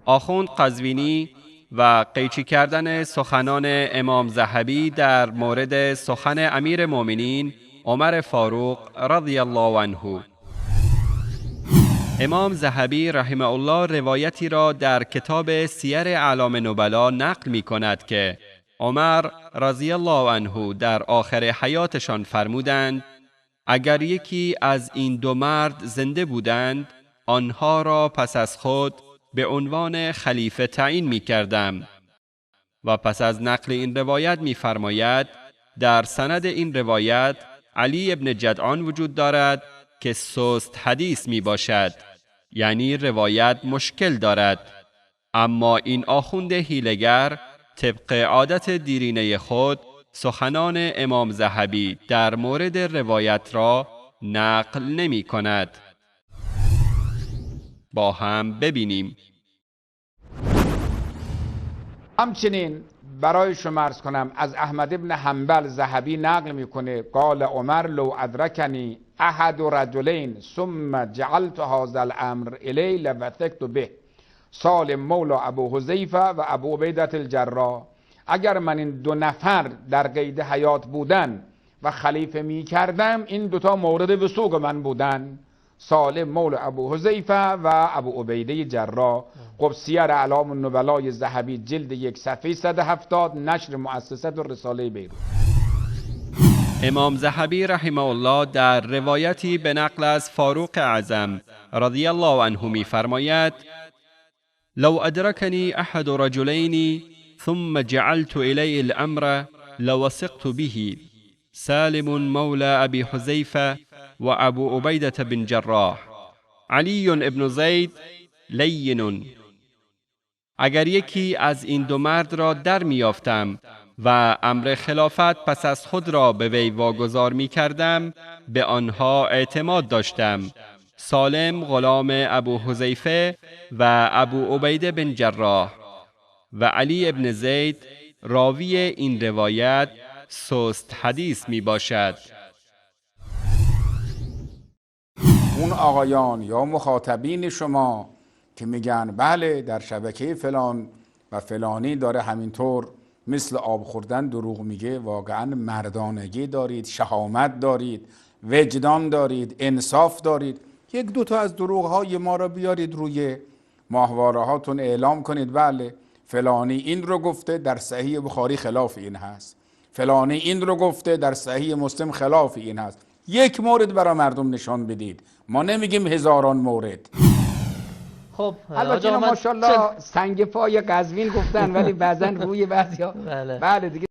آخوند قزوینی و قیچی کردن سخنان امام ذهبی در مورد سخن امیر مومنین عمر فاروق رضی الله عنه. امام ذهبی رحمه الله روایتی را در کتاب سیر اعلام نبلا نقل می کند که عمر رضی الله عنه در آخر حیاتشان فرمودند اگر یکی از این دو مرد زنده بودند آنها را پس از خود به عنوان خلیفه تعیین می کردم. و پس از نقل این روایت می فرماید در سند این روایت علی ابن جدعان وجود دارد که سست حدیث می باشد، یعنی روایت مشکل دارد. اما این آخوند حیله‌گر طبق عادت دیرینه خود سخنان امام ذهبی در مورد روایت را نقل نمی کند. با هم ببینیم. همچنین برای شما عرض کنم از احمد ابن حنبل ذهبی نقل میکنه قال عمر لو ادرکنی احد رجلین ثم جعلت هذا الامر الی لوثقت به. سالم مولا ابو حذیفه و ابو عبیده الجراح، اگر من این دو نفر در قید حیات بودن و خلیفه می کردم این دوتا مورد وثوق من بودن، سالم مولا ابو حذیفه و ابو عبیده جراح. سیر اعلام النبلای ذهبی جلد 1 صفحه 170، نشر مؤسسه الرساله بیروت. امام ذهبی رحمه الله در روایتی به نقل از فاروق اعظم رضی الله عنه می فرماید لو ادرکنی احد رجلین ثم جعلت الی الامر لوثقت به. سالم مولا ابی حذیفه و ابو عبیده بن جراح. علی ابن زید لین. اگر یکی از این دو مرد را در میافتم و امر خلافت پس از خود را به وی واگذار می کردم به آنها اعتماد داشتم. سالم غلام ابو حذیفه و ابو عبیده بن جراح و علی ابن زید راوی این روایت سست حدیث می باشد. اون آقایان یا مخاطبین شما که میگن بله در شبکه فلان و فلانی داره همینطور مثل آب خوردن دروغ میگه، واقعا مردانگی دارید، شهامت دارید، وجدان دارید، انصاف دارید. یک دوتا از دروغ های ما را بیارید روی ماهواره هاتون اعلام کنید بله فلانی این رو گفته در صحیح بخاری خلاف این هست، فلانی این رو گفته در صحیح مسلم خلاف این هست. یک مورد برای مردم نشان بدید، ما نمیگیم هزاران مورد. خب البته ماشاءالله سنگ پای قزوین گفتن ولی بعضن روی بعضیا بله بله دیگه